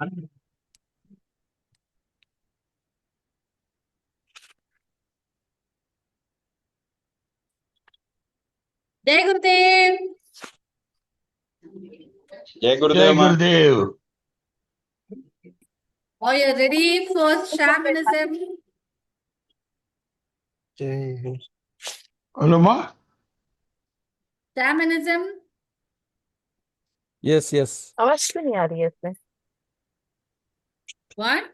जय गुरुदेव। जय जय गुरुदेव माँ। गुरुदेव। Are you ready for shamanism? जय हेलो माँ। Shamanism? Yes yes. आवाज क्यों नहीं आ रही है इसमें? What?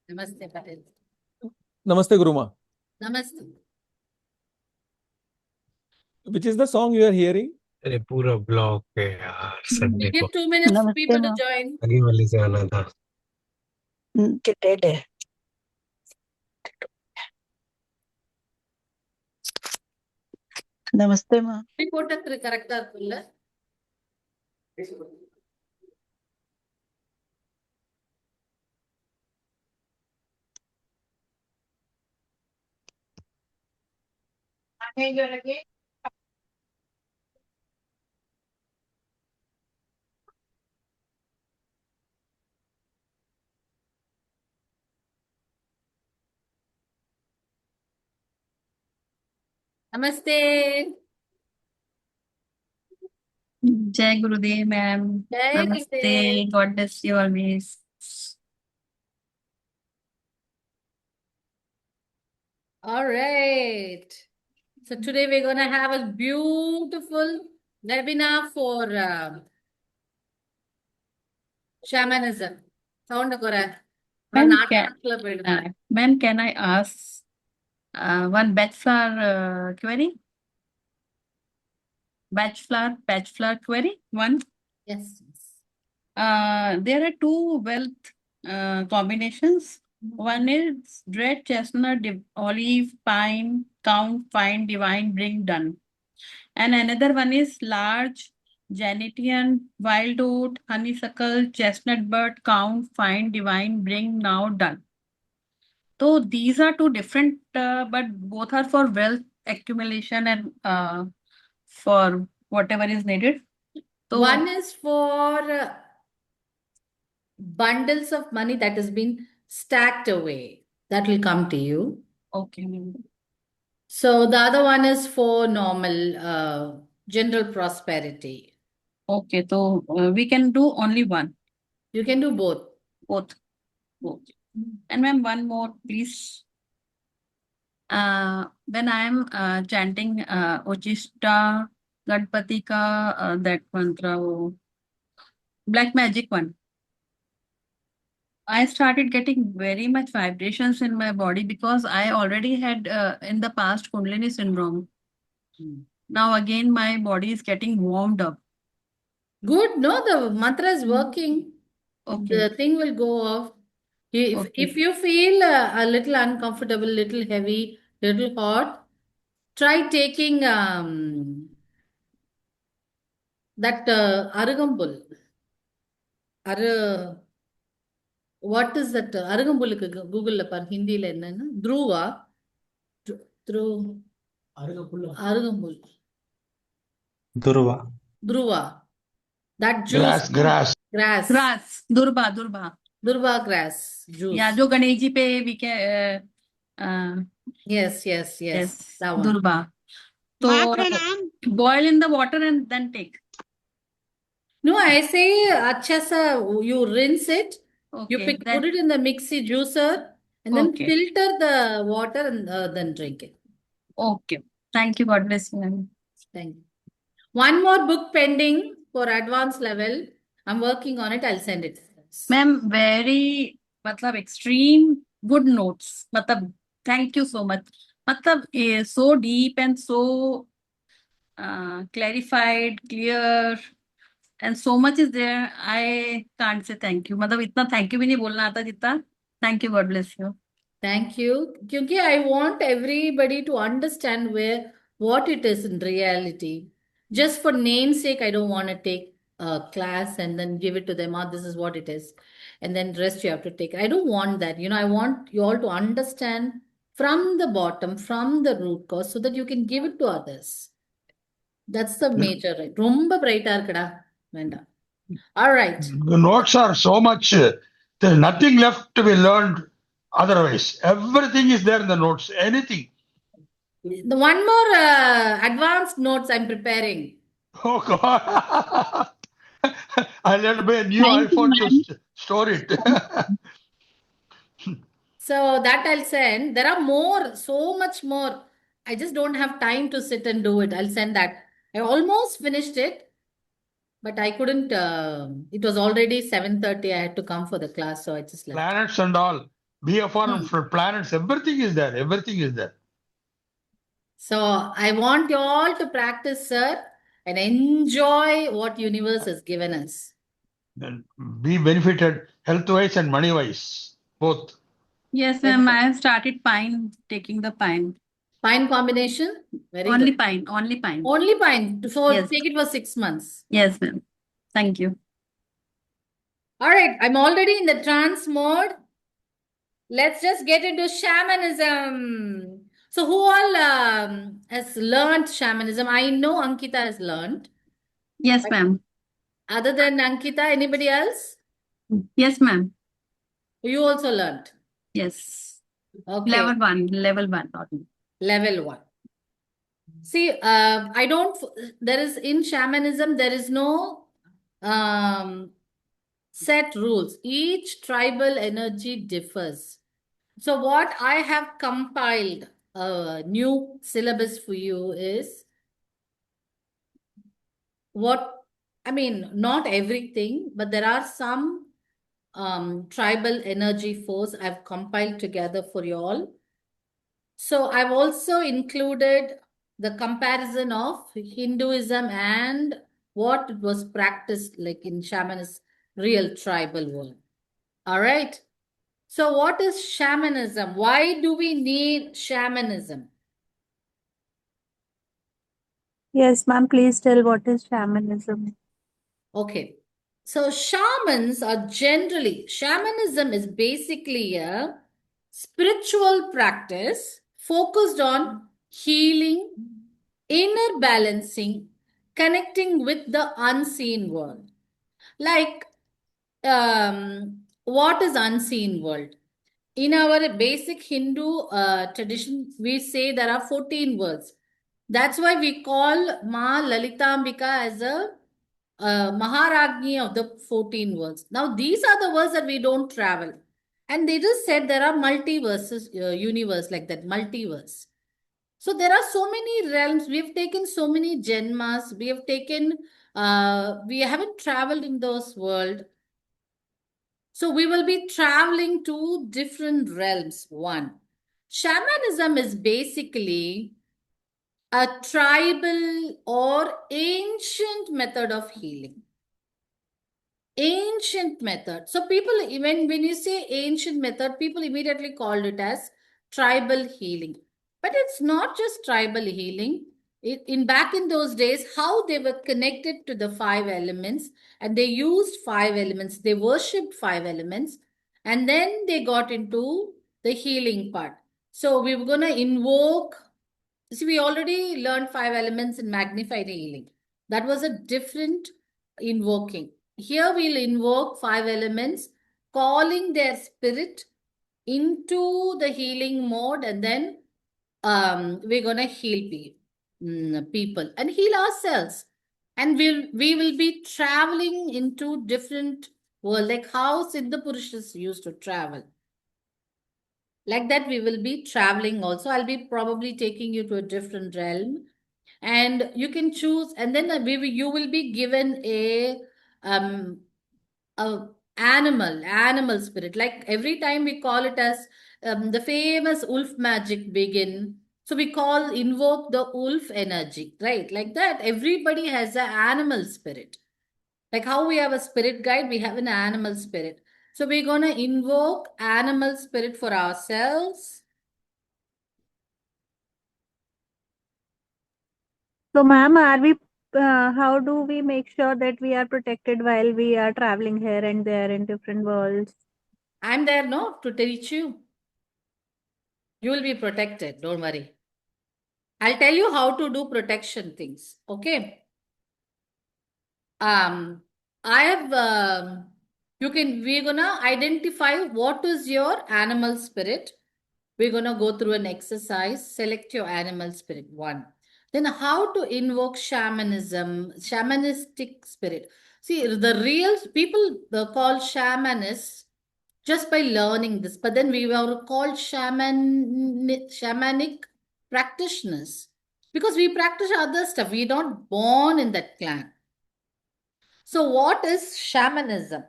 Namaste, Patel. नमस्ते Guru Maa. Namaste. Which is the song you are hearing? अरे पूरा ब्लॉक है यार We संडे को। give 2 minutes for नमस्ते people to माँ। join. आगे वाले से आना था। कि डेड है। नमस्ते माँ। Report correct இருக்குல்ல? Namaste. जय गुरुदेव मैम। Jai नमस्ते। Gurudev. God bless you always. All right. So today we're going to have a beautiful webinar for shamanism. Sound correct? Ma'am ma'am can I ask one bachelor query? Bachelor query one. Yes. There are two wealth combinations. One is red chestnut, olive, pine, count, fine, divine, bring, done. And another one is large Janetian, wild oat, honeysuckle, chestnut bud, count, find, divine, bring, now, done. So these are two different, but both are for wealth accumulation and for whatever is needed. So One is for bundles of money that has been stacked away. That will come to you. okay. So the other one is for normal, general prosperity. Okay, so we can do only one. You can do both. Both. Okay. And ma'am, one more, please. When I am chanting Uchishta Ganpati ka that mantra, black magic one, I started getting very much vibrations in my body because I already had in the past Kundalini syndrome. Now again, my body is getting warmed up. Good. No, the mantra is working. Okay. The thing will go off. If, Okay. if you feel a little uncomfortable, little heavy, little hot, try taking that arugambul. What is that? Arugambuluக்கு Google par Hindi la enna? Dhruva. Arugambul. Dhruva. That juice. Grass Durba. Durva grass juice. Yeah, जो गणेश जी पे we can Yes. That one. Durba. So boil in the water and then take. No, I say अच्छा सा you rinse it. You Okay. put it in the mixie juicer and then Okay. filter the water and then drink it. Okay. Thank you. God bless you, ma'am. Thank you. One more book pending for advanced level. I'm working on it. I'll send it. Ma'am, very मतलब extreme good notes. मतलब thank you so much. मतलब so deep and so clarified, clear, and so much is there. I can't say thank you. मतलब इतना thank you भी नहीं बोलना आता जितना. Thank you. God bless you. Thank you. Because I want everybody to understand what it is in reality. Just for name's sake, I don't want to take a class and then give it to them. Oh, this is what it is. And then rest you have to take. I don't want that. I want you all to understand from the bottom, from the root cause, so that you can give it to others. That's the major right. ரொம்ப பிரைட்டா இருக்குடா வேண்டாம். All right. The notes are so much, there's nothing left to be learned otherwise. Everything is there in the notes, anything. The one more advanced notes I'm preparing. Oh God. I'll have to buy a new Thank you, iPhone to ma'am. store it. So that I'll send. There are more, so much more. I just don't have time to sit and do it. I'll send that. I almost finished it, but I couldn't. It was already 7:30. I had to come for the class, so I just left. Planets and all. BFR for planets, everything is there. Everything is there. So I want you all to practice, sir, and enjoy what universe has given us. And be benefited health-wise and money-wise, both. Yes, ma'am. I have started pine, taking the pine. Pine combination? Very Only good. pine, only pine. Only pine. So Yes. take it for 6 months. Yes, ma'am. Thank you. All right, I'm already in the trance mode. Let's just get into shamanism. So who all has learned shamanism? I know Ankita has learned. Yes, ma'am. Other than Ankita, anybody else? Yes, ma'am. You also learned. Yes. Okay. Level 1, level 1. Level 1. See, I don't, there is in shamanism, there is no set rules. Each tribal energy differs. So what I have compiled a new syllabus for you is not everything, but there are some tribal energy force I've compiled together for you all. So I've also included the comparison of Hinduism and what it was practiced like in shamanist real tribal world. All right. So what is shamanism? Why do we need shamanism? Yes, ma'am, please tell what is shamanism. Okay. So shamans are shamanism is basically a spiritual practice focused on healing, inner balancing, connecting with the unseen world. Like, what is unseen world? In our basic Hindu tradition, we say there are 14 worlds. That's why we call Ma Lalitambika as a Maharagni of the 14 worlds. Now, these are the worlds that we don't travel. And they just said there are multiverses, universe like that, multiverse. So there are so many realms. We have taken so many Janmas. We have taken, we haven't traveled in those world. So we will be traveling to different realms. One, shamanism is basically a tribal or ancient method of healing. Ancient method. So people, when you say ancient method, people immediately called it as tribal healing. But it's not just tribal healing. In back in those days, how they were connected to the 5 elements, and they used 5 elements. They worshipped 5 elements, and then they got into the healing part. So we were going to invoke. See, we already learned 5 elements in magnified healing. That was a different invoking. Here we'll invoke 5 elements, calling their spirit into the healing mode, and then we're gonna heal people and heal ourselves. And we will be traveling into different world, like how Siddha Purushas used to travel. Like that, we will be traveling also. I'll be probably taking you to a different realm, and you can choose, and then you will be given a animal spirit. Like every time we call it as the famous wolf magic begin. So we invoke the wolf energy, right? Like that, everybody has an animal spirit. Like how we have a spirit guide, we have an animal spirit. So we're going to invoke animal spirit for ourselves. So, ma'am, how do we make sure that we are protected while we are traveling here and there in different worlds? I'm there, no, to teach you. You will be protected, don't worry. I'll tell you how to do protection things, okay? I have, we're gonna identify what is your animal spirit. We're gonna go through an exercise. Select your animal spirit, one. Then how to invoke shamanism, shamanistic spirit. See, the real people call shamanists just by learning this, but then we were called shamanic practitioners because we practice other stuff. We're not born in that clan. So, what is shamanism?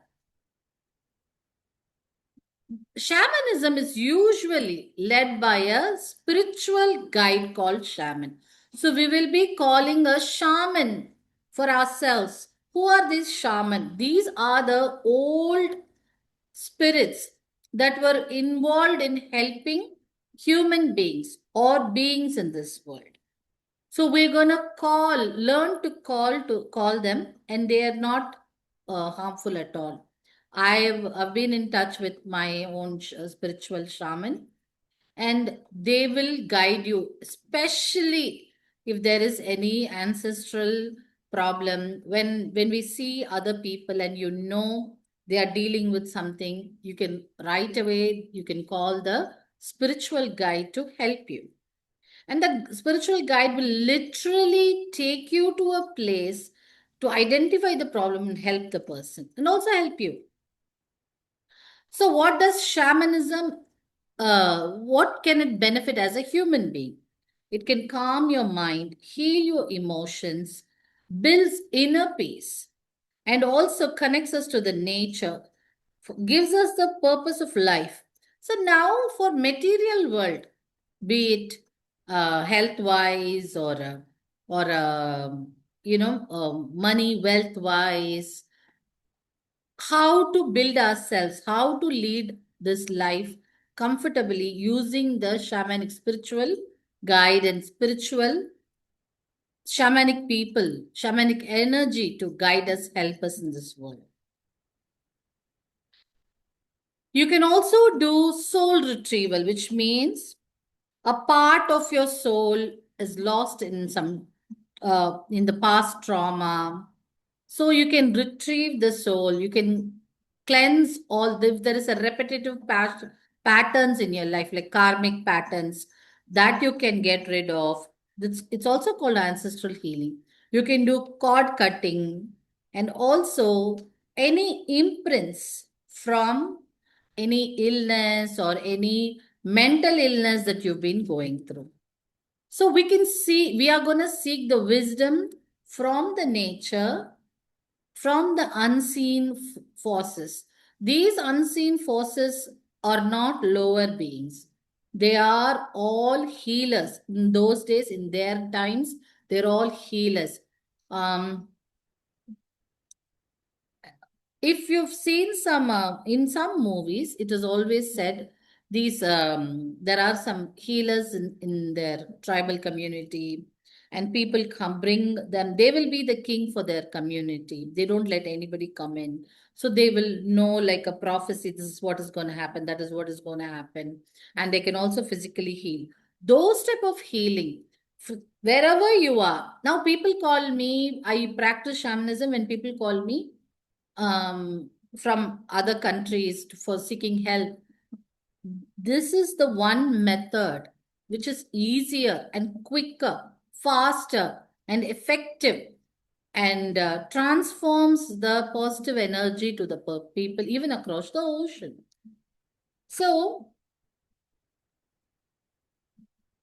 Shamanism is usually led by a spiritual guide called shaman. So, we will be calling a shaman for ourselves. Who are these shaman? These are the old spirits that were involved in helping human beings or beings in this world. So we're gonna learn to call them, and they are not harmful at all. I've been in touch with my own spiritual shaman, and they will guide you, especially if there is any ancestral problem. When we see other people and they are dealing with something, you can right away you can call the spiritual guide to help you. And the spiritual guide will literally take you to a place to identify the problem and help the person and also help you. So, what does shamanism, what can it benefit as a human being? It can calm your mind, heal your emotions, builds inner peace, and also connects us to the nature, gives us the purpose of life. So now for material world, be it health wise or money wealth wise, how to build ourselves, how to lead this life comfortably using the shamanic spiritual guide and spiritual shamanic people, shamanic energy to guide us, help us in this world. You can also do soul retrieval, which means a part of your soul is lost in in the past trauma. So you can retrieve the soul. You can cleanse if there is a repetitive patterns in your life, like karmic patterns, that you can get rid of. It's also called ancestral healing. You can do cord cutting and also any imprints from any illness or any mental illness that you've been going through. So we are going to seek the wisdom from the nature, from the unseen forces. These unseen forces are not lower beings. They are all healers. In those days, in their times, they're all healers. If you've seen in some movies, it is always said there are some healers in their tribal community, and people bring them. They will be the king for their community. They don't let anybody come in. So they will know like a prophecy, this is what is going to happen, that is what is going to happen. And they can also physically heal. Those type of healing, wherever you are. Now people call me, I practice shamanism when people call me from other countries for seeking help. This is the one method which is easier and quicker, faster and effective, and transforms the positive energy to the people even across the ocean. So,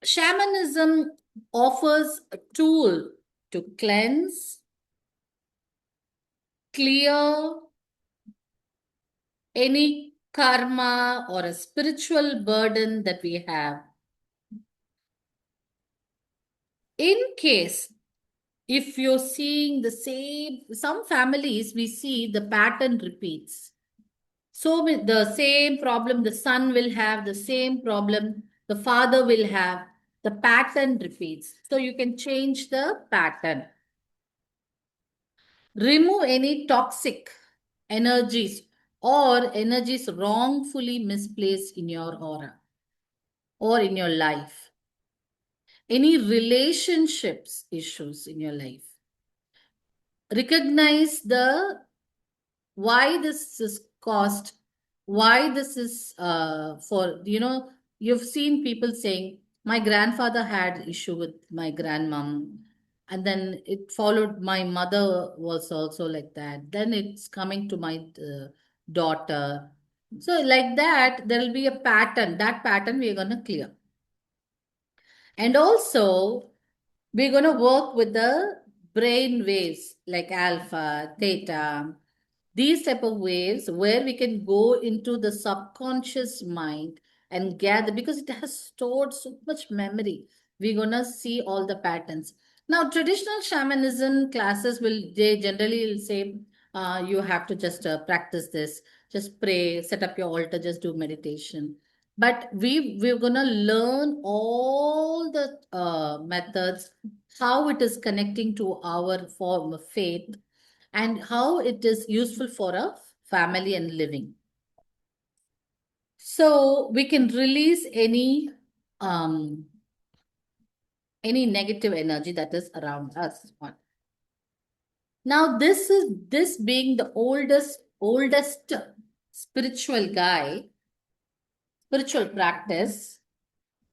shamanism offers a tool to cleanse, clear any karma or a spiritual burden that we have. In case if you're seeing some families, we see the pattern repeats. So with the same problem, the son will have the same problem, the father will have, the pattern repeats. So you can change the pattern. Remove any toxic energies or energies wrongfully misplaced in your aura or in your life. Any relationships issues in your life. Recognize the why this is cost, why this is for, you've seen people saying, my grandfather had issue with my grandmom, and then it followed, my mother was also like that. Then it's coming to my daughter. So like that, there will be a pattern. That pattern we are going to clear. And also, we're going to work with the brain waves like alpha, theta, these type of waves where we can go into the subconscious mind and gather, because it has stored so much memory. We're going to see all the patterns. Now, traditional shamanism classes they generally will say, you have to just practice this, just pray, set up your altar, just do meditation. But we're gonna learn all the methods, how it is connecting to our form of faith, and how it is useful for a family and living. So we can release any negative energy that is around us. Now, this being the oldest spiritual practice,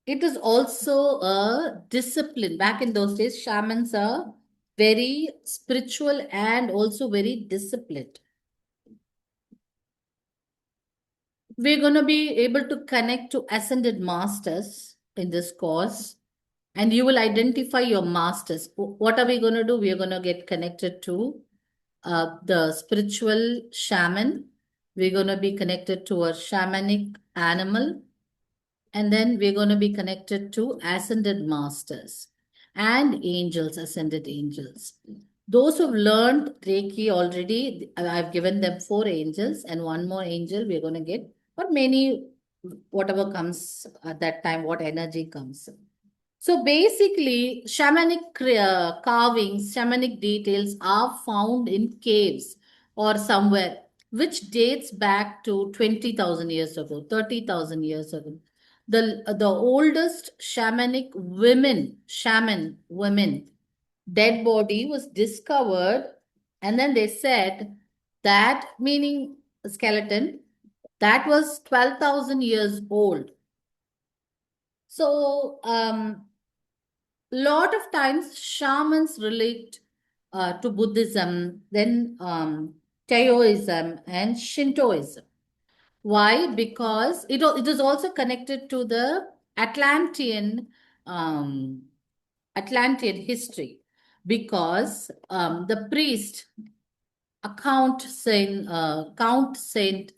it is also a discipline. Back in those days, shamans are very spiritual and also very disciplined. We're going to be able to connect to ascended masters in this course, and you will identify your masters. What are we going to do? We are going to get connected to the spiritual shaman. We're going to be connected to a shamanic animal. And then we're going to be connected to ascended masters and angels, ascended angels. Those who've learned Reiki already, I've given them 4 angels and 1 more angel we're going to get, or many, whatever comes at that time, what energy comes. So basically, shamanic carvings, shamanic details are found in caves or somewhere, which dates back to 20,000 years ago, 30,000 years ago. The oldest shaman women dead body was discovered, and then they said that, meaning a skeleton, that was 12,000 years old. So lot of times shamans relate to Buddhism, then Taoism and Shintoism. Why? Because it is also connected to the Atlantean history, because the priest, Count Saint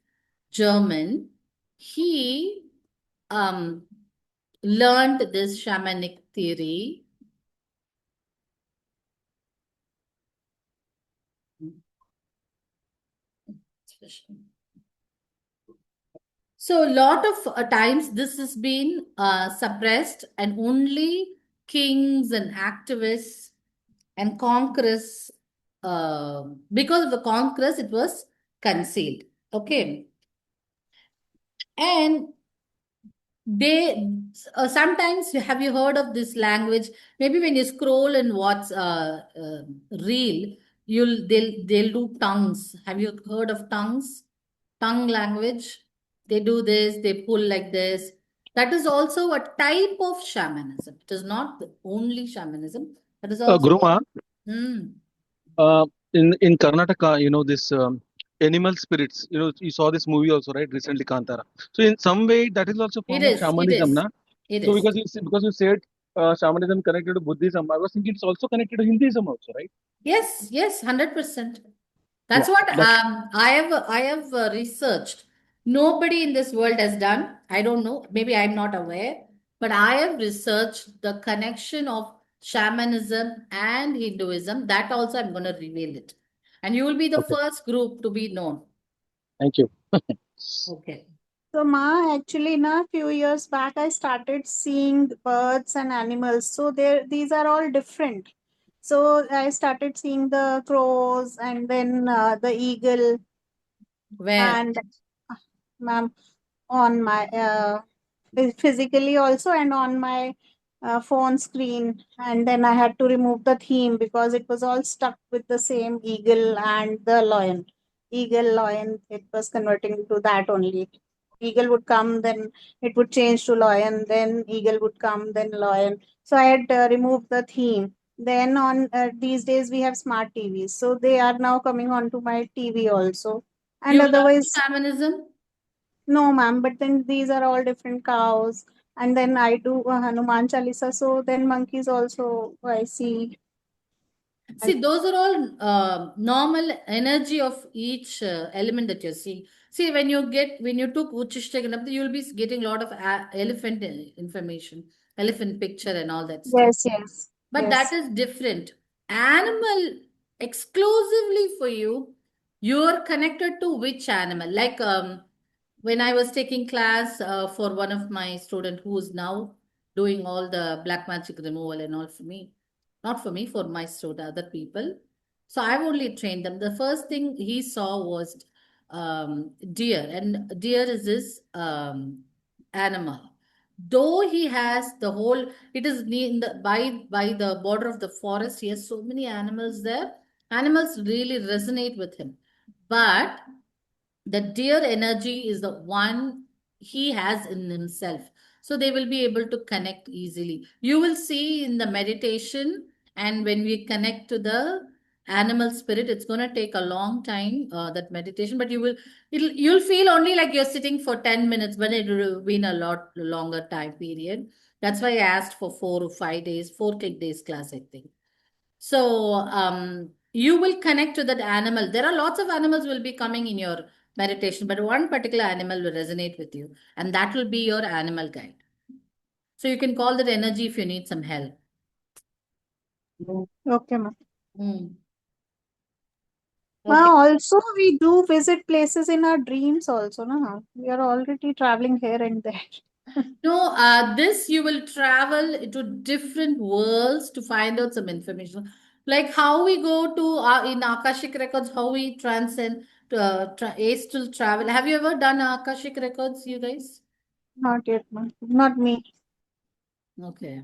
Germain, he learned this shamanic theory. So a lot of times this has been suppressed, and only kings and activists and conquerors, because of the conquerors, it was concealed. Okay. And they sometimes, have you heard of this language? Maybe when you scroll in what's reel, they'll do tongues. Have you heard of tongues? Tongue language. They do this, they pull like this. That is also a type of shamanism. It is not the only shamanism. That is also. Guruma, Hmm. in Karnataka, this animal spirits, you saw this movie also, right? Recently, Kantara. So in some way, that is also a form of shamanism, na? It So is. because you said shamanism connected to Buddhism, I was thinking it's also connected to Hinduism also, right? Yes, 100%. That's Yeah, what I have researched. Nobody in this world has done. I don't know. Maybe I'm not aware, but I have researched the connection of shamanism and Hinduism. That also I'm going to reveal it, and you will be the Okay. first group to be known. Thank you. Okay. So, Ma, actually, na few years back, I started seeing birds and animals. So these are all different. So I started seeing the crows and then the eagle, Where? and ma'am, on my physically also, and on my phone screen. And then I had to remove the theme because it was all stuck with the same eagle and the lion. eagle, lion, it was converting to that only. Eagle would come, then it would change to lion, then eagle would come, then lion. So I had removed the theme. Then on these days we have smart TVs, so they are now coming onto my TV also. And You learn otherwise, shamanism? no, ma'am. But then these are all different cows, and then I do Hanuman Chalisa. So then monkeys also I see. See, those are all normal energy of each element that you're seeing. See, when you took Uchishtaganapati, you'll be getting a lot of elephant information, elephant picture and all that stuff. Yes, yes, But that yes. is different. Animal exclusively for you, you're connected to which animal? Like when I was taking class for one of my student who's now doing all the black magic removal and all for me, not for me, for my student, other people. So I've only trained them. The first thing he saw was deer, and deer is this animal. Though he has the whole, it is in the by the border of the forest. He has so many animals there. Animals really resonate with him, but the deer energy is the one he has in himself, so they will be able to connect easily. You will see in the meditation, and when we connect to the animal spirit, it's going to take a long time, that meditation, but you'll feel only like you're sitting for 10 minutes, but it will have been a lot longer time period. That's why I asked for 4 or 5 days, 4 days class, I think. So you will connect to that animal. There are lots of animals will be coming in your meditation, but one particular animal will resonate with you, and that will be your animal guide. So you can call that energy if you need some help. Okay, ma'am. Mm. Ma'am, Okay. also we do visit places in our dreams also, no? We are already traveling here and there. No, this you will travel to different worlds to find out some information. Like how we go to in Akashic records, how we transcend to astral travel. Have you ever done Akashic records, you guys? Not yet, ma'am. Not me. Okay.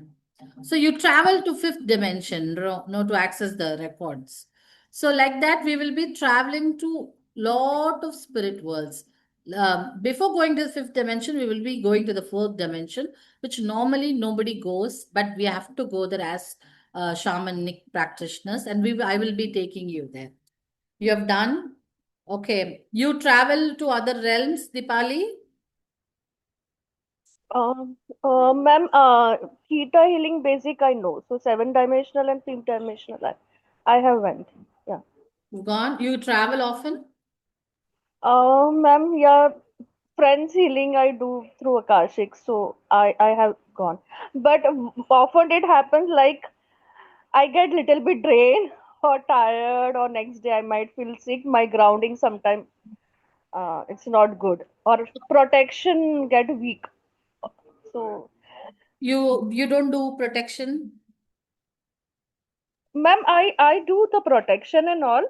So you travel to fifth dimension, no, to access the records. So like that, we will be traveling to lot of spirit worlds. Before going to the fifth dimension, we will be going to the fourth dimension, which normally nobody goes, but we have to go there as shamanic practitioners, and I will be taking you there. You have done? Okay. You travel to other realms, Dipali? Ma'am, theta healing basic I know. So 7 dimensional and 3 dimensional I have went. Yeah. You've gone? You travel often? Ma'am, yeah, friends healing I do through Akashic, so I have gone. But often it happens like I get little bit drained or tired, or next day I might feel sick. My grounding sometime it's not good, or protection get weak. So, You don't do protection? ma'am, I do the protection and all,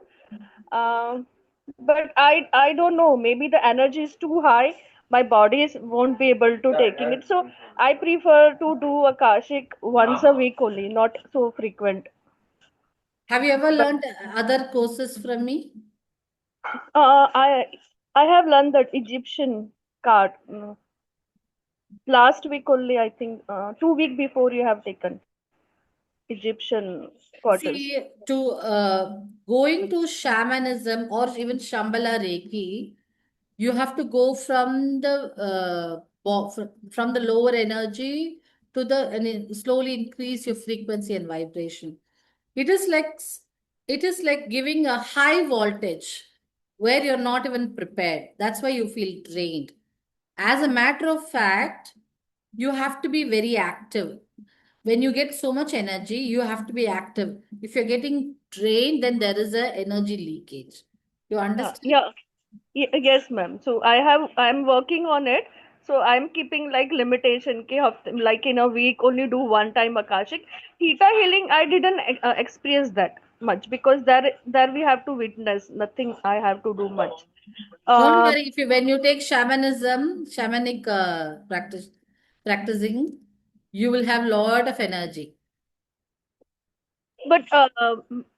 but I don't know. Maybe the energy is too high. My body won't be able to taking it. So I prefer to do Akashic once a week only, not so frequent. Have you ever But learned other courses from me? uh, I I have learned that Egyptian card last week only. I think 2 week before you have taken Egyptian portals. See, to going to shamanism or even Shambhala Reiki, you have to go from the from the lower energy to the and slowly increase your frequency and vibration. It is like it is like giving a high voltage where you're not even prepared. That's why you feel drained. As a matter of fact, you have to be very active. When you get so much energy, you have to be active. If you're getting drained, then there is a energy leakage. You understand? Yeah, yes, ma'am. So I'm working on it. So I'm keeping like limitation ki like in a week only do one time Akashic. Theta healing I didn't experience that much because there we have to witness nothing. I have to do much. Don't Uh, worry. If you when you take shamanism, shamanic practicing, you will have lot of energy. but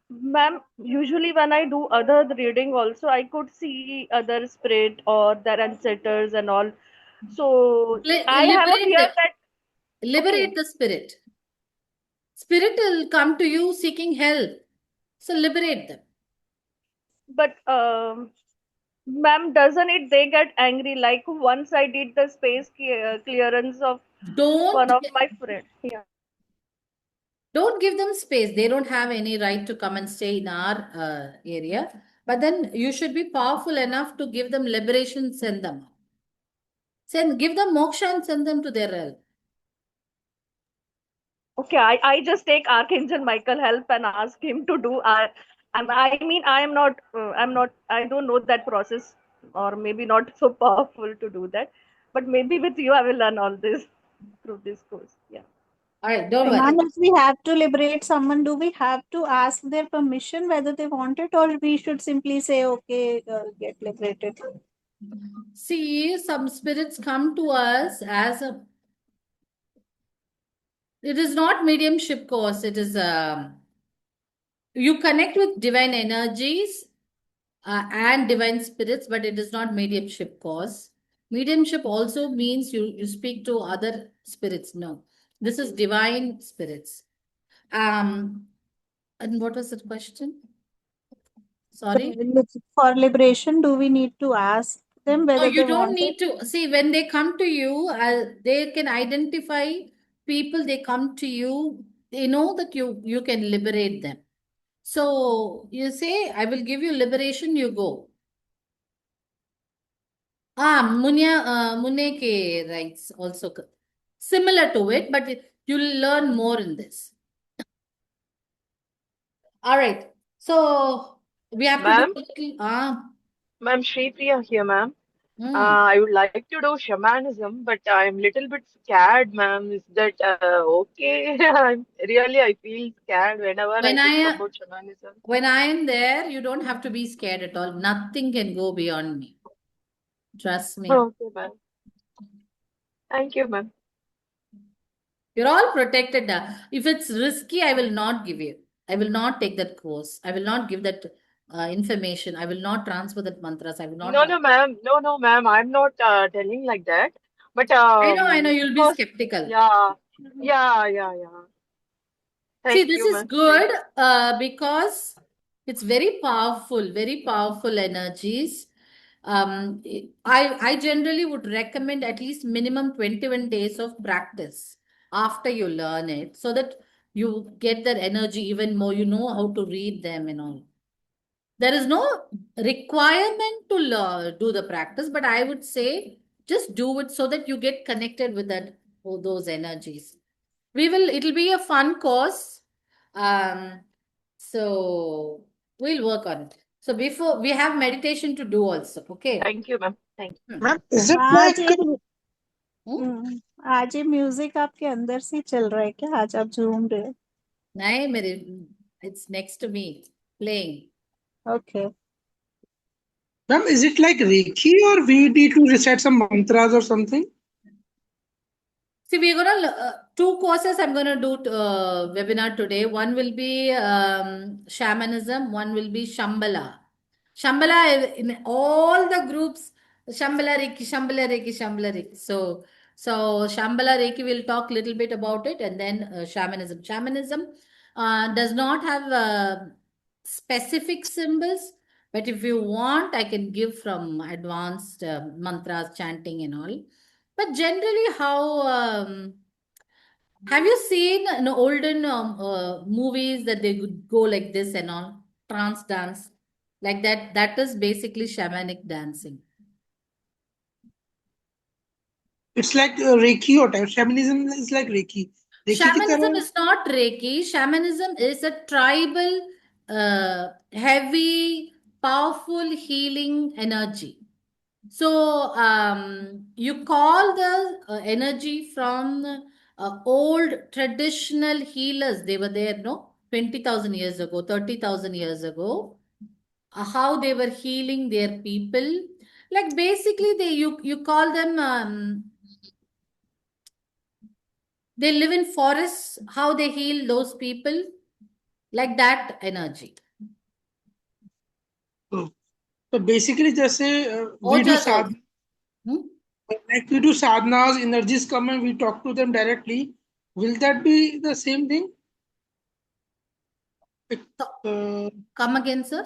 Ma'am, usually when I do other reading also, I could see other spirit or their ancestors and all. So I have a Liberate fear them. that, Liberate okay, the spirit. Spirit will come to you seeking help. So liberate them. but ma'am, doesn't it they get angry? Like once I did the space clearance of Don't one of my friends. Yeah. don't give them space. They don't have any right to come and stay in our area. But then you should be powerful enough to give them liberation, send them. Give them moksha and send them to their realm. Okay, I just take Archangel Michael help and ask him to do. I mean, I don't know that process, or maybe not so powerful to do that. But maybe with you, I will learn all this through this course. Yeah. All right, don't So, worry. ma'am, if we have to liberate someone, do we have to ask their permission whether they want it, or we should simply say, okay, get liberated? See, some spirits come to us as a. It is not mediumship course. It is you connect with divine energies and divine spirits, but it is not mediumship course. Mediumship also means you speak to other spirits. No, this is divine spirits. And what was the question? Sorry. For liberation, do we need to ask them No, whether they you don't want it? need to see when they come to you, they can identify people, they come to you, they know that you can liberate them. So you say, I will give you liberation, you go. Muneke writes also similar to it, but you'll learn more in this. All right. So we have to do Ma'am, a little. ma'am, Shri Priya here, ma'am. Hmm. I would like to do shamanism, but I'm little bit scared, ma'am. Is that okay? I feel scared whenever I When think I about shamanism. when I am there, you don't have to be scared at all. Nothing can go beyond me. Trust me. Okay, ma'am. Thank you, ma'am. You're all protected. If it's risky, I will not give you. I will not take that course. I will not give that information. I will not transfer that mantras. I will not. No, no, ma'am. No, no, ma'am. I'm not telling like that. But I know, you'll be because skeptical. yeah, yeah. See, Thank this you, is ma'am. Shri. good because it's very powerful energies. I generally would recommend at least minimum 21 days of practice after you learn it so that you get that energy even more. You know how to read them and all. There is no requirement to do the practice, but I would say just do it so that you get connected with those energies. It'll be a fun course. Um, so we'll work on it. So before we have meditation to do also, okay? Thank you, ma'am. Thank you. Ma'am is it आज like ये Hmm? आज ये music आपके अंदर से चल रहा है क्या? आज आप झूम रहे हो? नहीं मेरे it's next to me playing. Okay. Ma'am is it like reiki और we need to recite some mantras or something? See, we're gonna two courses. I'm gonna do webinar today. One will be shamanism. One will be Shambhala. Shambhala in all the groups. Shambhala Reiki, Shambhala Reiki, Shambhala Reiki. So Shambhala Reiki. We'll talk a little bit about it, and then shamanism. Shamanism does not have specific symbols, but if you want, I can give from advanced mantras, chanting, and all. But generally, how have you seen in olden movies that they would go like this and all trance dance like that? That is basically shamanic dancing. It's like reiki or type. Shamanism is like reiki. Reiki की Shamanism तरह is not Reiki. Shamanism is a tribal, heavy, powerful healing energy. So you call the energy from old traditional healers. They were there, no, 20,000 years ago, 30,000 years ago. How they were healing their people. Like basically, you call them. They live in forests. How they heal those people. like that energy. So basically, जैसे we do Ojagal. like we do sadhanas, energies come and we talk to them directly. Will that be the same thing? Come again, sir.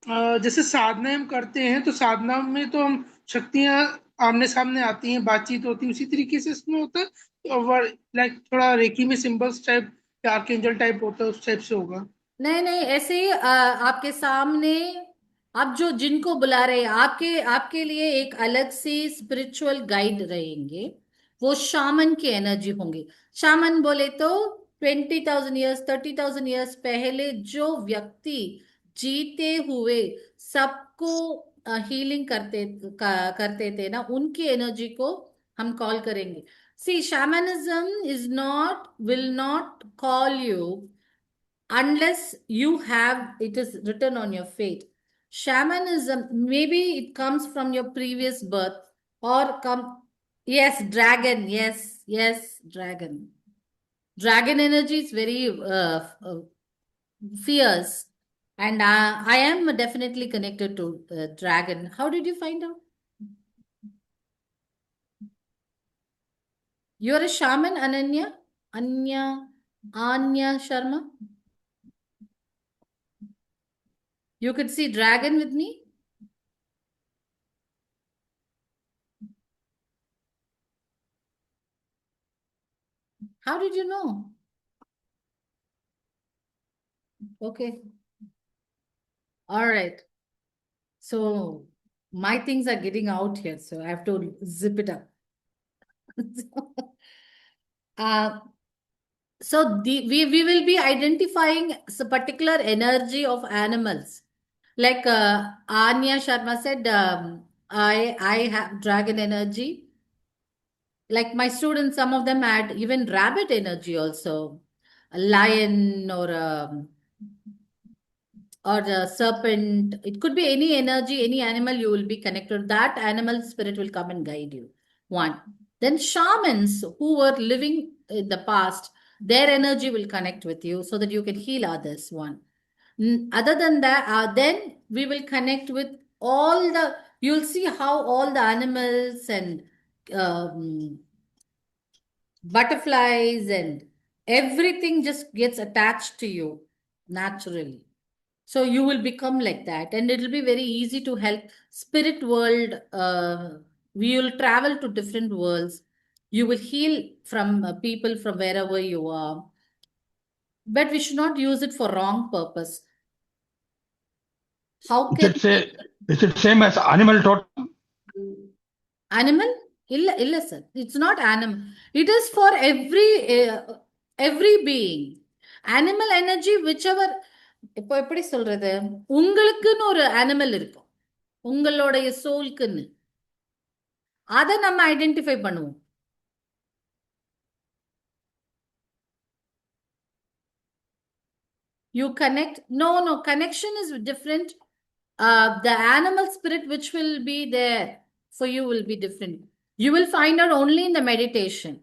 जैसे साधना हम करते हैं तो साधना में तो हम शक्तियां आमने सामने आती हैं, बातचीत होती है, उसी तरीके से इसमें होता है, लाइक थोड़ा रेकी में सिंबल्स टाइप या आर्कएंजल टाइप होता है, उस टाइप से होगा? नहीं नहीं, ऐसे ही आपके सामने आप जो जिनको बुला रहे हैं, आपके आपके लिए एक अलग से स्पिरिचुअल गाइड रहेंगे, वो शामन की एनर्जी होंगे। शामन बोले तो 20,000 ईयर्स 30,000 ईयर्स पहले जो व्यक्ति जीते हुए सबको हीलिंग करते थे ना, उनकी एनर्जी को हम कॉल करेंगे। See, shamanism is not will not call you unless you have it is written on your fate. Shamanism, maybe it comes from your previous birth or come. Yes, dragon. Yes, dragon. Dragon energy is very fierce, and I am definitely connected to dragon. How did you find out? You're a shaman, Anya Sharma. You could see dragon with me? How did you know? Okay. All right. So my things are getting out here, so I have to zip it up. uh, we will be identifying a particular energy of animals. Like Anya Sharma said, I have dragon energy. Like my students, some of them had even rabbit energy also, a lion or a serpent. It could be any energy, any animal you will be connected. That animal spirit will come and guide you. One. Then shamans who were living in the past, their energy will connect with you so that you can heal others. One. Other than that, then we will connect with all the, you'll see how all the animals and um, butterflies and everything just gets attached to you naturally. So you will become like that, and it will be very easy to help spirit world. We will travel to different worlds. You will heal from people from wherever you are, but we should not use it for wrong purpose. How can is it same as animal totem? Animal? Illa sir. It's not animal. It is for every being. Animal energy, whichever. இப்போ எப்படி சொல்றது, உங்களுக்குன்னு ஒரு animal இருக்கும், உங்களுடைய சோல்க்குன்னு, அதை நம்ம identify பண்ணுவோம். You connect. No, connection is different. The animal spirit which will be there for you will be different. You will find out only in the meditation.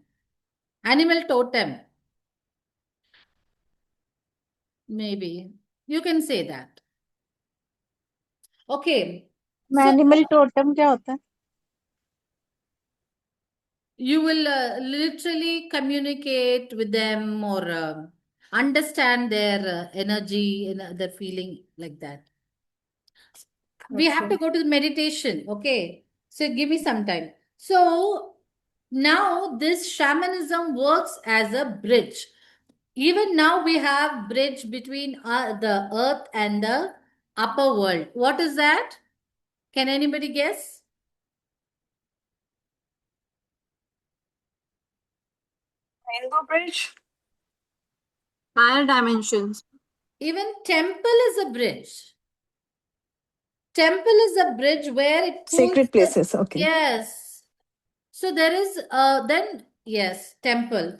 Animal totem. Maybe you can say that. Okay. Animal totem क्या होता है? You will literally communicate with them or understand their energy and their feeling like that. We have to go to the meditation. Okay. So give me some time. So now this shamanism works as a bridge. Even now we have bridge between the earth and the upper world. What is that? Can anybody guess? Rainbow bridge. Higher dimensions. Even temple is a bridge. Temple is a bridge where it pulls Sacred places. Okay. Yes. So there is then yes, temple,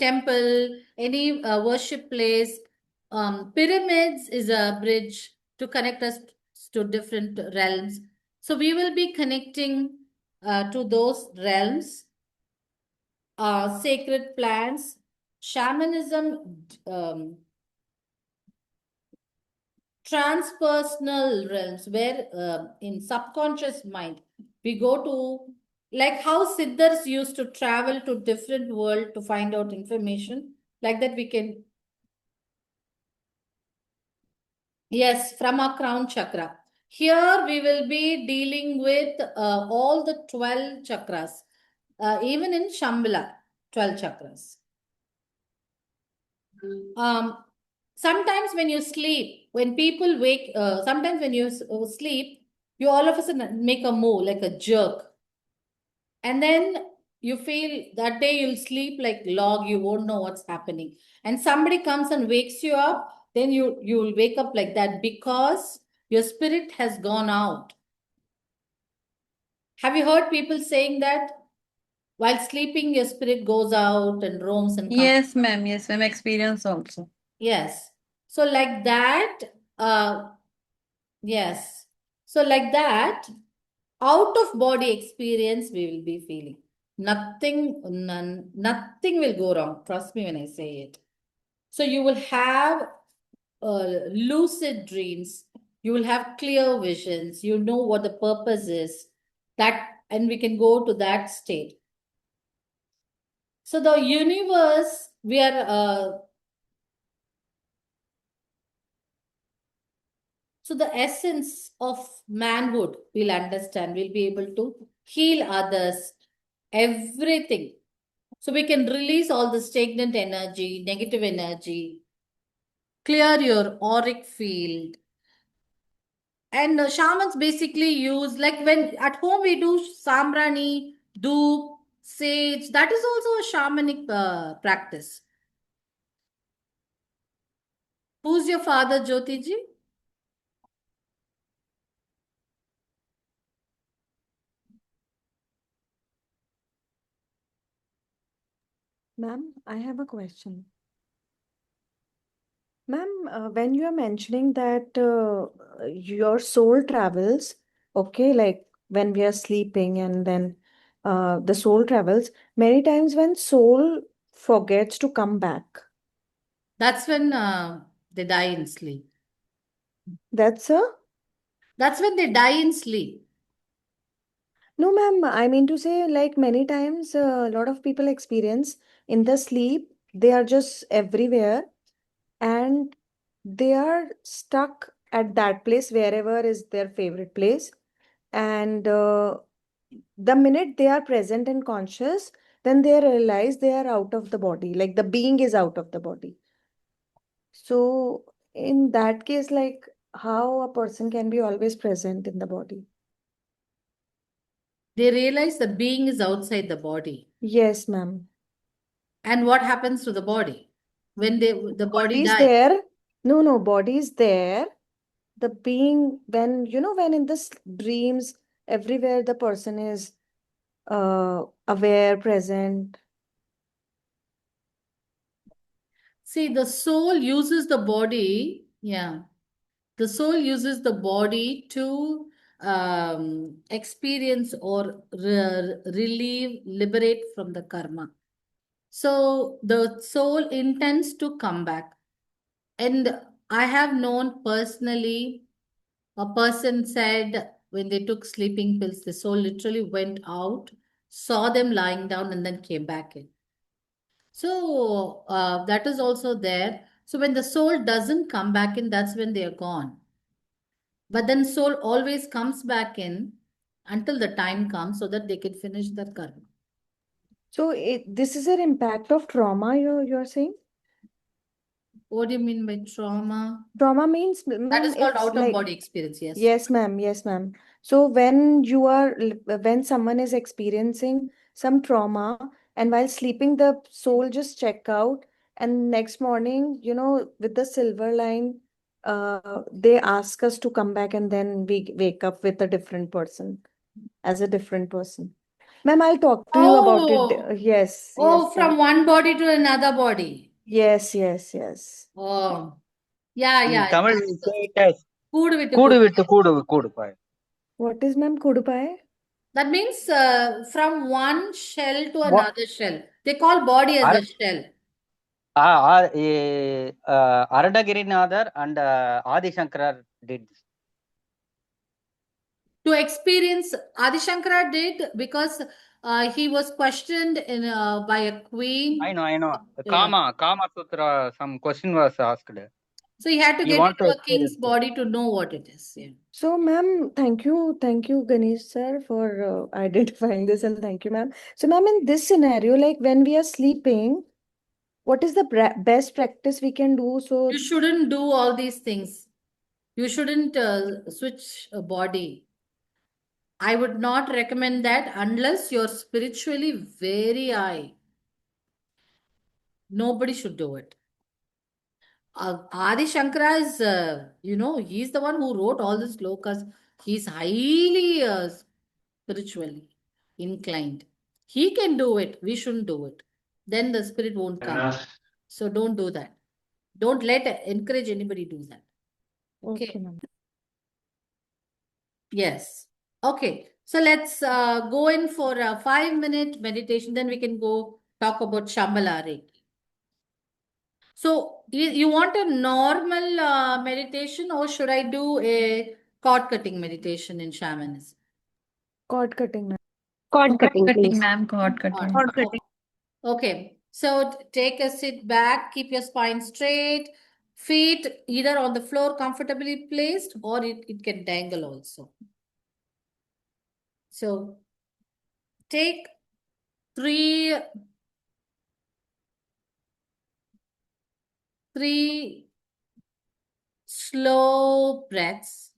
any worship place. Pyramids is a bridge to connect us to different realms. So we will be connecting to those realms. Sacred plants, shamanism transpersonal realms where in subconscious mind we go to, like how Siddhars used to travel to different world to find out information, like that we can, yes, from our crown chakra. Here we will be dealing with all the 12 chakras, even in Shambhala, 12 chakras. Sometimes when you sleep, when people wake, sometimes when you sleep, you all of a sudden make a move, like a jerk. And then you feel that day you'll sleep like log, you won't know what's happening. And somebody comes and wakes you up, then you'll wake up like that because your spirit has gone out. Have you heard people saying that? While sleeping, your spirit goes out and roams and comes. Yes, ma'am. Yes, ma'am. Experience also. Yes. So like that, yes. So like that, out of body experience we will be feeling. Nothing will go wrong. Trust me when I say it. So you will have lucid dreams. You will have clear visions. You know what the purpose is. And we can go to that state. So the universe, we are so the essence of manhood, we'll understand. We'll be able to heal others, everything. So we can release all the stagnant energy, negative energy, clear your auric field. And shamans basically use, like when at home we do samrani, doop, sage, that is also a shamanic practice. Who's your father, Jyotiji? Ma'am, I have a question. Ma'am, when you are mentioning that your soul travels, okay, like when we are sleeping and then the soul travels, many times when soul forgets to come back. That's when they die in sleep. That's when they die in sleep. No, ma'am, I mean to say, like many times, a lot of people experience in the sleep, they are just everywhere and they are stuck at that place, wherever is their favorite place. And the minute they are present and conscious, then they realize they are out of the body, like the being is out of the body. So, in that case, like how a person can be always present in the body? They realize the being is outside the body. Yes, ma'am. And what happens to the body when the body Body is dies? there. No, body is there. The being, when when in this dreams, everywhere the person is aware, present. See, the soul uses the body. Yeah. The soul uses the body to experience or relieve, liberate from the karma. So the soul intends to come back. And I have known personally, a person said when they took sleeping pills, the soul literally went out, saw them lying down, and then came back in. So that is also there. So when the soul doesn't come back in, that's when they are gone. But then soul always comes back in until the time comes so that they can finish their karma. So this is an impact of trauma, you're saying? What do you mean by trauma? Trauma means, That ma'am, is called it's out of like, body experience, yes. yes, ma'am, yes, ma'am. So when someone is experiencing some trauma and while sleeping, the soul just check out, and next morning, with the silver line, they ask us to come back, and then we wake up with a different person, as a different person. Ma'am, I'll talk to you about it. Oh, Yes, oh, yes, from ma'am. one body to another body. Yes, yes, yes. Oh, yeah, In yeah. Tamil, we say it as Kudu vittu Kudu kudu. vittu Kudu Kudupai. What is, ma'am, Kudupai? That means from one shell to What? another shell. They call body as a shell. Aradagirinathar and Adi Shankara did this. To experience, Adi Shankara did because he was questioned by a queen. I know. Yeah. Kama Sutra, some question was asked. So he had to He get want to into a king's experience it. body to know what it is. Yeah. So, ma'am, thank you, Ganesh sir, for identifying this, and thank you, ma'am. So, ma'am, in this scenario, like when we are sleeping, what is the best practice we can do? So, You shouldn't do all these things. You shouldn't switch a body. I would not recommend that unless you're spiritually very high. Nobody should do it. Adi Shankara is, he's the one who wrote all these slokas. He's highly spiritually inclined. He can do it. We shouldn't do it. Then the spirit won't come. So don't do that. Don't encourage anybody do that. okay, ma'am. Yes. Okay. So let's go in for a 5-minute meditation. Then we can go talk about Shambhala Reiki. So you want a normal meditation, or should I do a cord cutting meditation in shamanism? Cord cutting, ma'am. Cord cutting, please. ma'am, cord cutting. Cord cutting. Okay. So take a sit back, keep your spine straight, feet either on the floor comfortably placed, or it can dangle also. So take three slow breaths.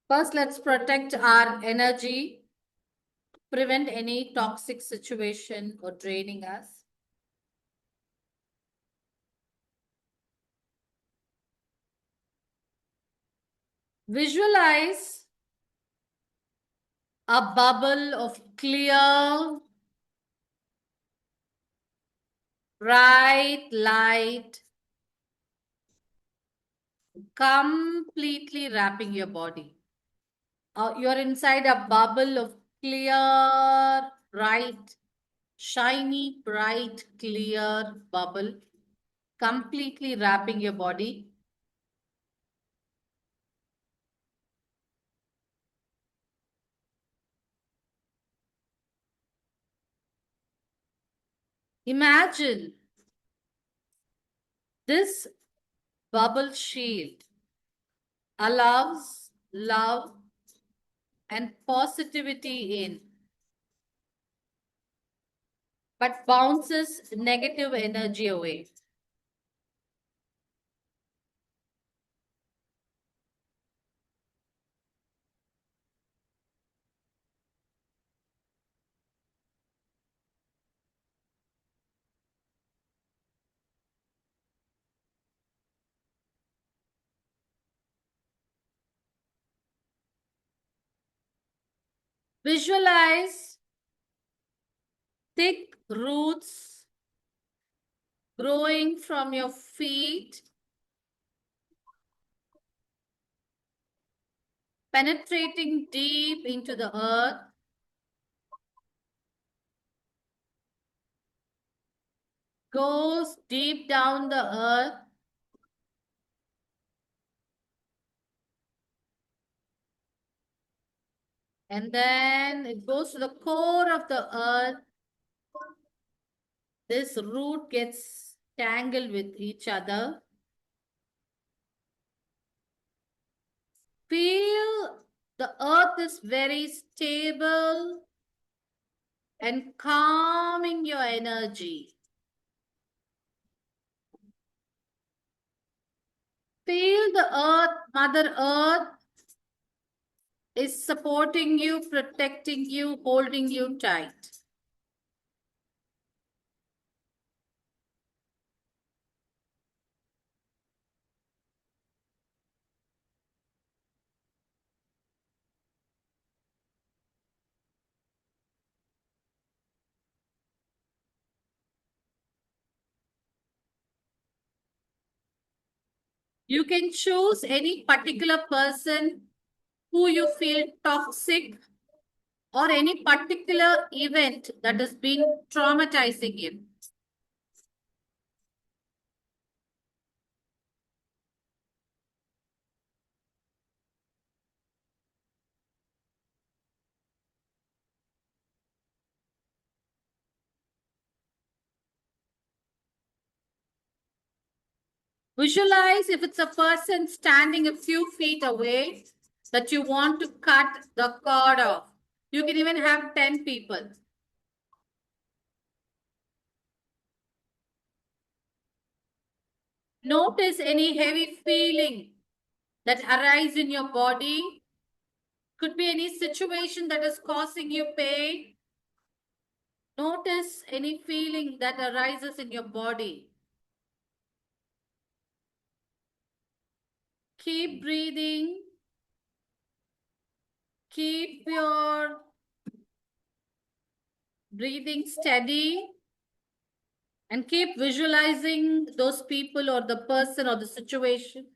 First, let's protect our energy, prevent any toxic situation or draining us. Visualize a bubble of clear, bright light completely wrapping your body. You're inside a bubble of clear, bright, shiny, bright, clear bubble, completely wrapping your body. Imagine this bubble shield allows love and positivity in, but bounces negative energy away. Visualize thick roots growing from your feet, penetrating deep into the earth, goes deep down the earth, and then it goes to the core of the earth. This root gets tangled with each other. Feel the earth is very stable and calming your energy. Feel the earth, Mother Earth, is supporting you, protecting you, holding you tight. You can choose any particular person who you feel toxic or any particular event that has been traumatizing you. Visualize if it's a person standing a few feet away that you want to cut the cord off. You can even have 10 people. Notice any heavy feeling that arises in your body. Could be any situation that is causing you pain. Notice any feeling that arises in your body. Keep breathing. Keep your breathing steady. And keep visualizing those people or the person or the situation.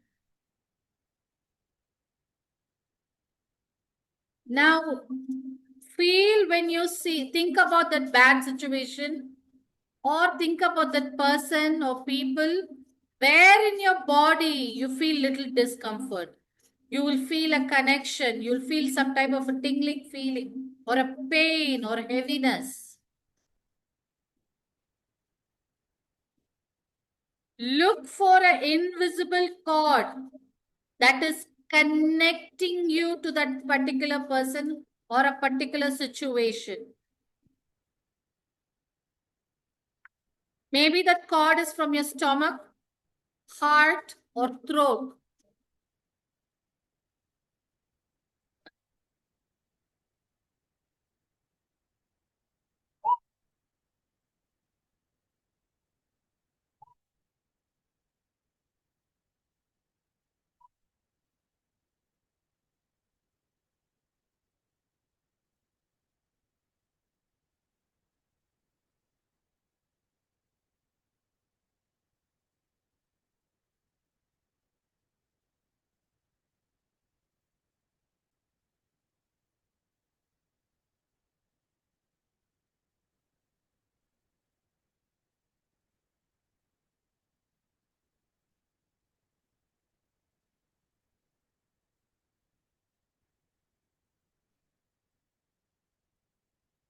Now, feel when you think about that bad situation or think about that person or people where in your body you feel little discomfort. You will feel a connection. You'll feel some type of a tingling feeling or a pain or heaviness. Look for an invisible cord that is connecting you to that particular person or a particular situation. Maybe that cord is from your stomach, heart, or throat.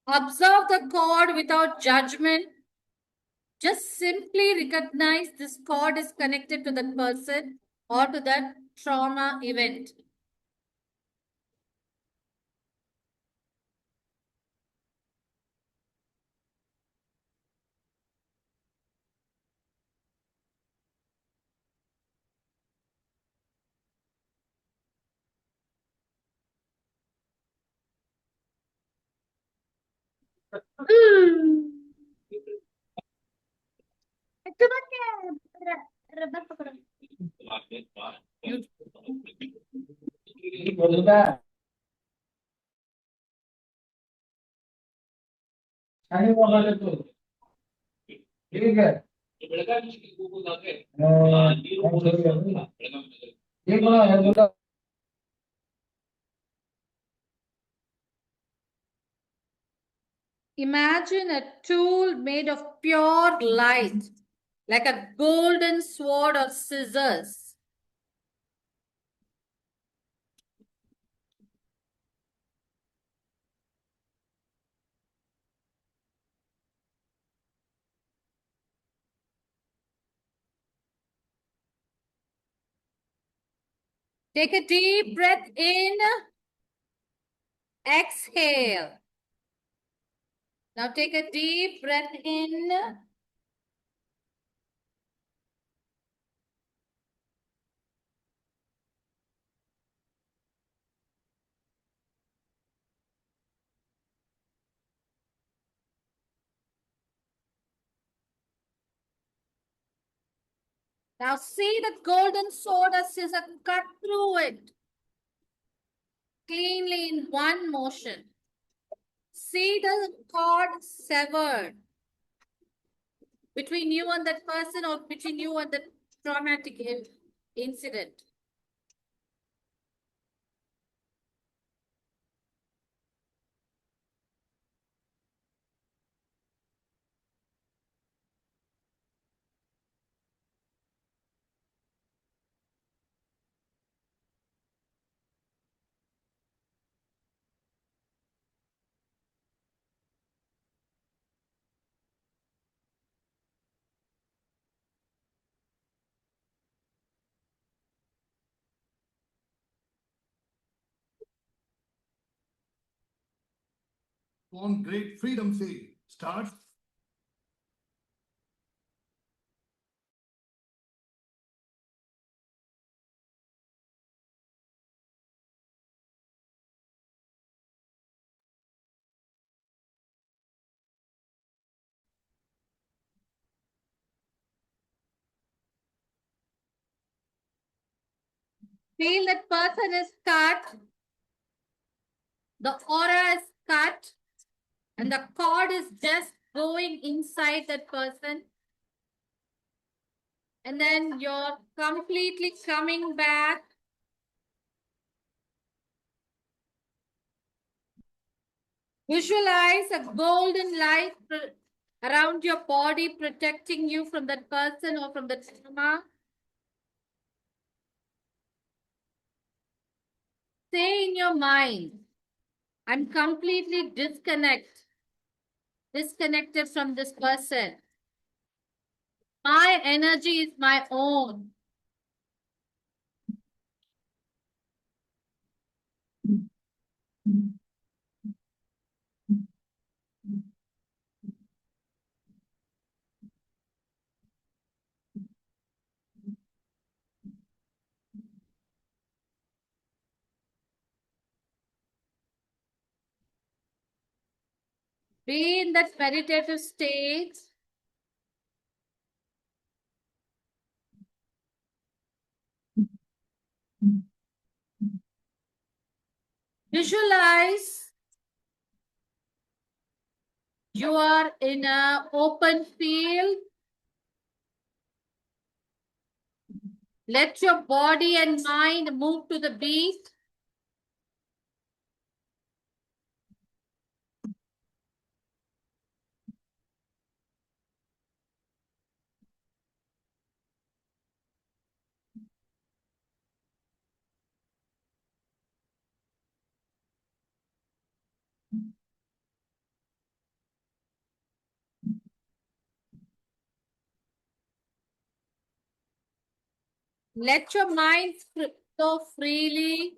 Observe the cord without judgment. Just simply recognize this cord is connected to that person or to that trauma event. Imagine a tool made of pure light, like a golden sword or scissors. Take a deep breath in. Exhale. Now take a deep breath in. Now see that golden sword as is a cut through it cleanly in one motion. See the cord severed between you and that person or between you and the traumatic incident. On Great Freedom Sale starts Feel that person is cut, the aura is cut, and the cord is just going inside that person. And then you're completely coming back. Visualize a golden light around your body, protecting you from that person or from the trauma. Say in your mind, I'm completely disconnected from this person. My energy is my own. Be in that meditative state. Visualize you are in an open field. Let your body and mind move to the beat. Let your mind flow freely.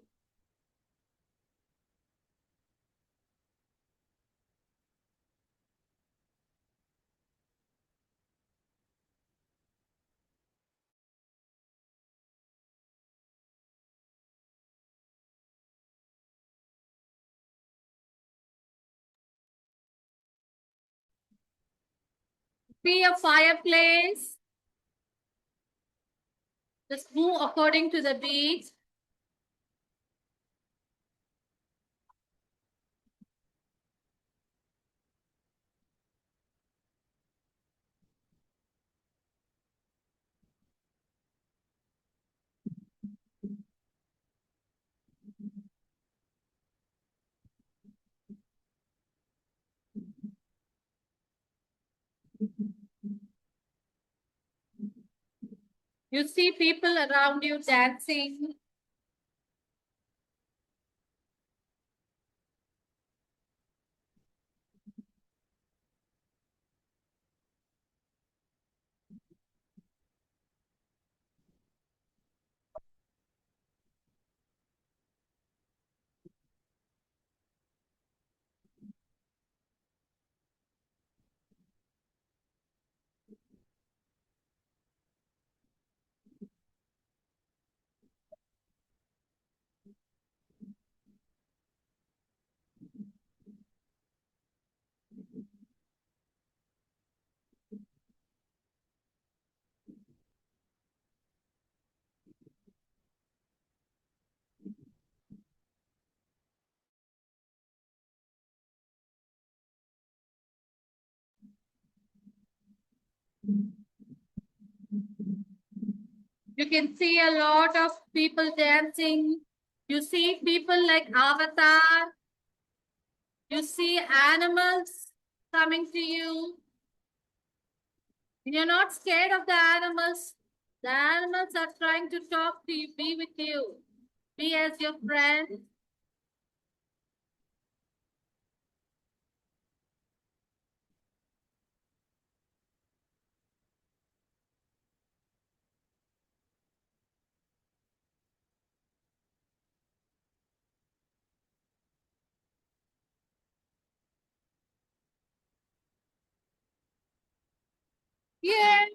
Be a fireplace. Just move according to the beat. You see people around you dancing. You can see a lot of people dancing. You see people like Avatar. You see animals coming to you. You're not scared of the animals. The animals are trying to talk to you, be with you, be as your friend. Yeah.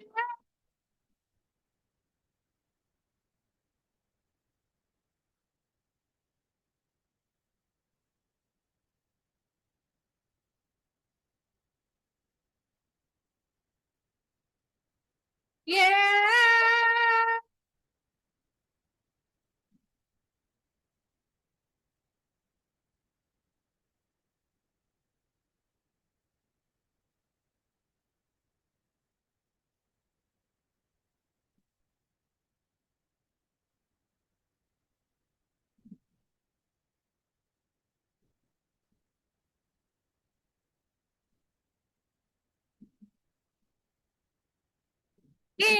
Yeah. Yeah.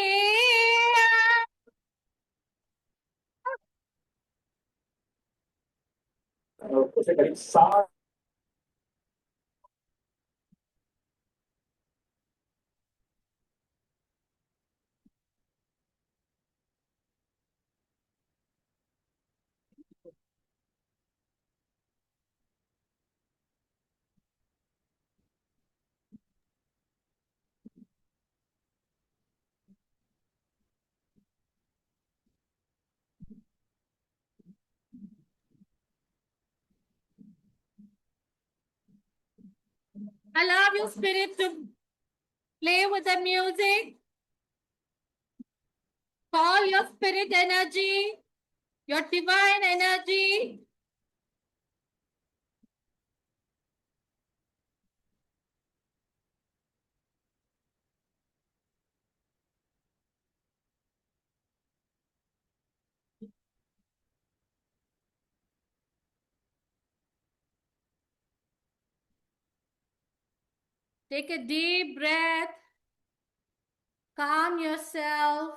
Allow your spirit to play with the music. Call your spirit energy, your divine energy. Take a deep breath. Calm yourself.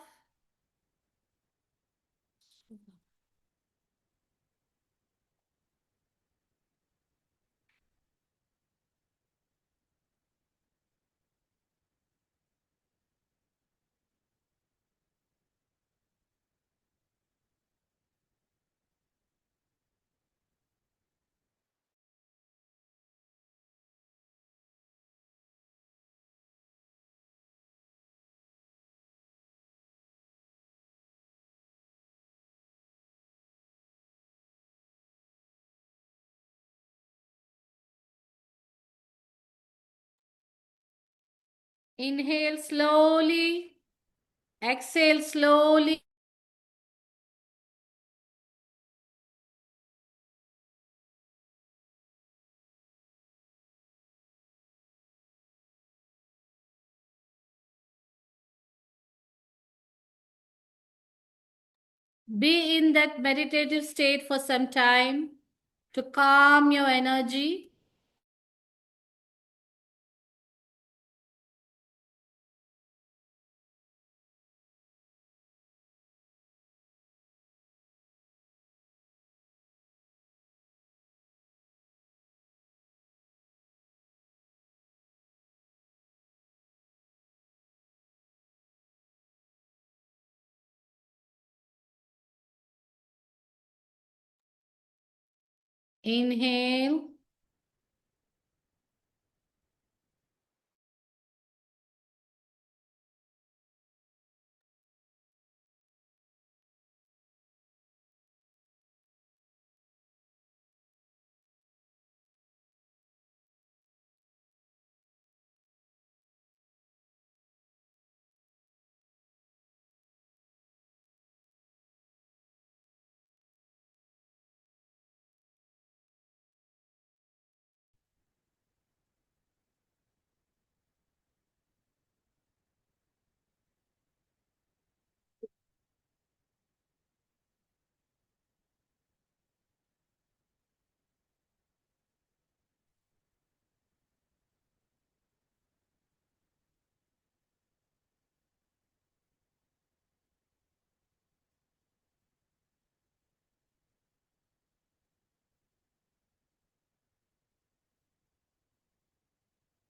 Inhale slowly. Exhale slowly. Be in that meditative state for some time to calm your energy. Inhale.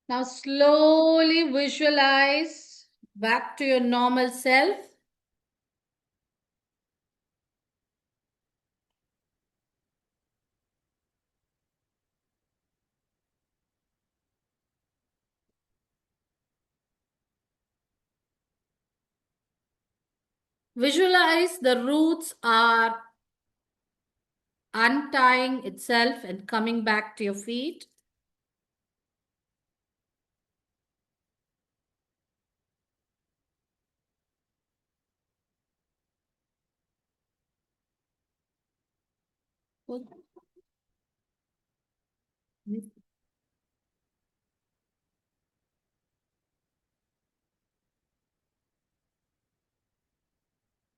Now slowly visualize back to your normal self. Visualize the roots are untying itself and coming back to your feet.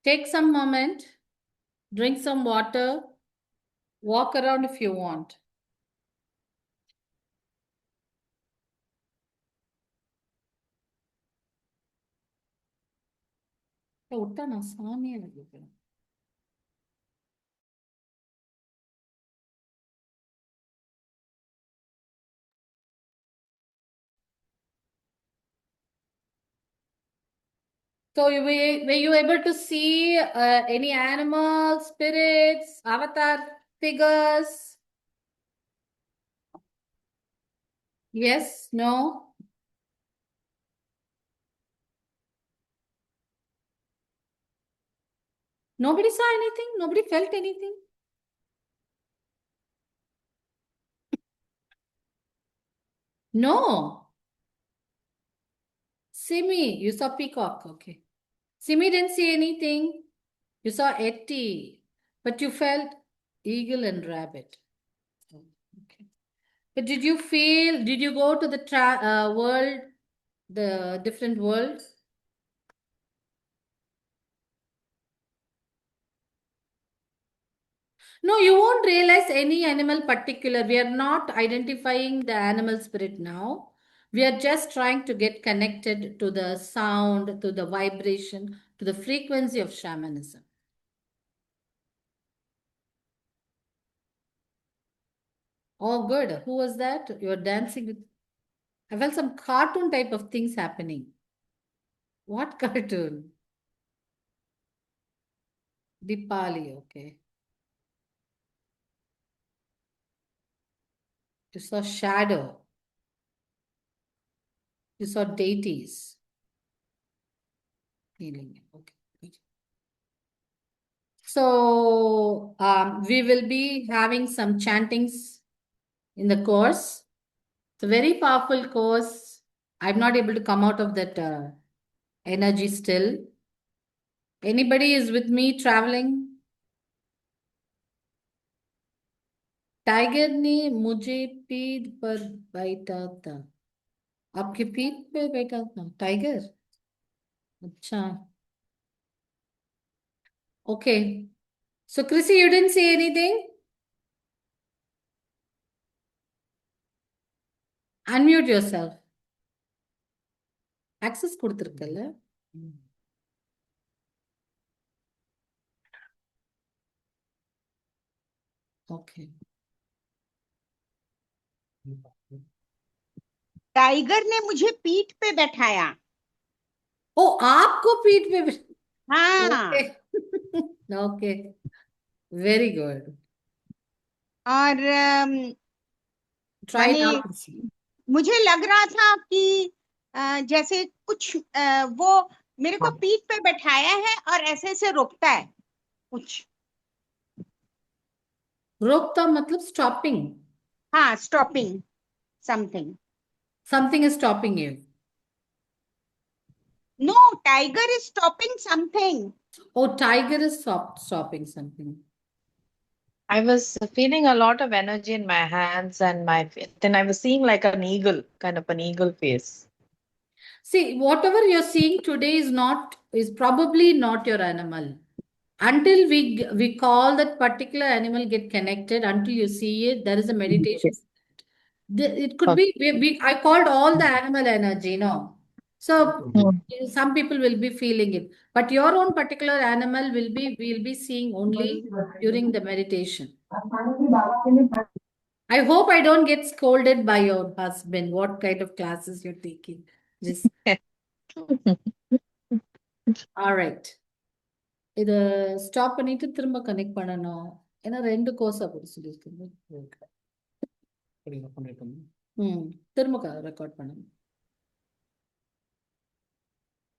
Take some moment, drink some water, walk around if you want. விட்டானா சாமியே எனக்கு. So were you able to see any animals, spirits, avatar figures? Yes, no? Nobody saw anything? Nobody felt anything? No. Simi, you saw peacock. Okay. Simi didn't see anything. You saw Etty, but you felt eagle and rabbit. Okay. But did you go to the world, the different worlds? No, you won't realize any animal particular. We are not identifying the animal spirit now. We are just trying to get connected to the sound, to the vibration, to the frequency of shamanism. Oh, good. Who was that? You're dancing with. I felt some cartoon type of things happening. What cartoon? Dipali, okay. You saw shadow. You saw deities. Healing. Okay. So we will be having some chantings in the course. It's a very powerful course. I'm not able to come out of that energy still. Anybody is with me traveling? Tiger ने मुझे पीठ पर बैठा था. आपके पीठ पे बैठा था टाइगर? अच्छा. Okay. So Chrissy, you didn't say anything? Unmute yourself. Access கொடுத்திருக்கல்ல? Okay. Tiger ने मुझे पीठ पे बैठाया. ओ आपको पीठ पे हाँ. Okay very good. और मुझे लग रहा था कि जैसे कुछ वो मेरे को पीठ पे बैठाया है और ऐसे ऐसे रोकता है कुछ. रोकता मतलब स्टॉपिंग. हाँ, stopping something. Something is stopping you. No, tiger is stopping something. Oh, tiger is stopping something. I was feeling a lot of energy in my hands and my face. Then I was seeing like an eagle, kind of an eagle face. See, whatever you're seeing today is probably not your animal. Until we call that particular animal, get connected, until you see it, there is a meditation. It could be, I called all the animal energy, no? So some people will be feeling it, but your own particular animal we'll be seeing only during the meditation. I hope I don't get scolded by your husband. What kind of classes you're taking? Just all right. இத stop பண்ணிட்டு திரும்ப connect பண்ணணும். ஏன்னா 2 course அப்படி சொல்லியிருக்கீங்க. திரும்ப record பண்ணணும்.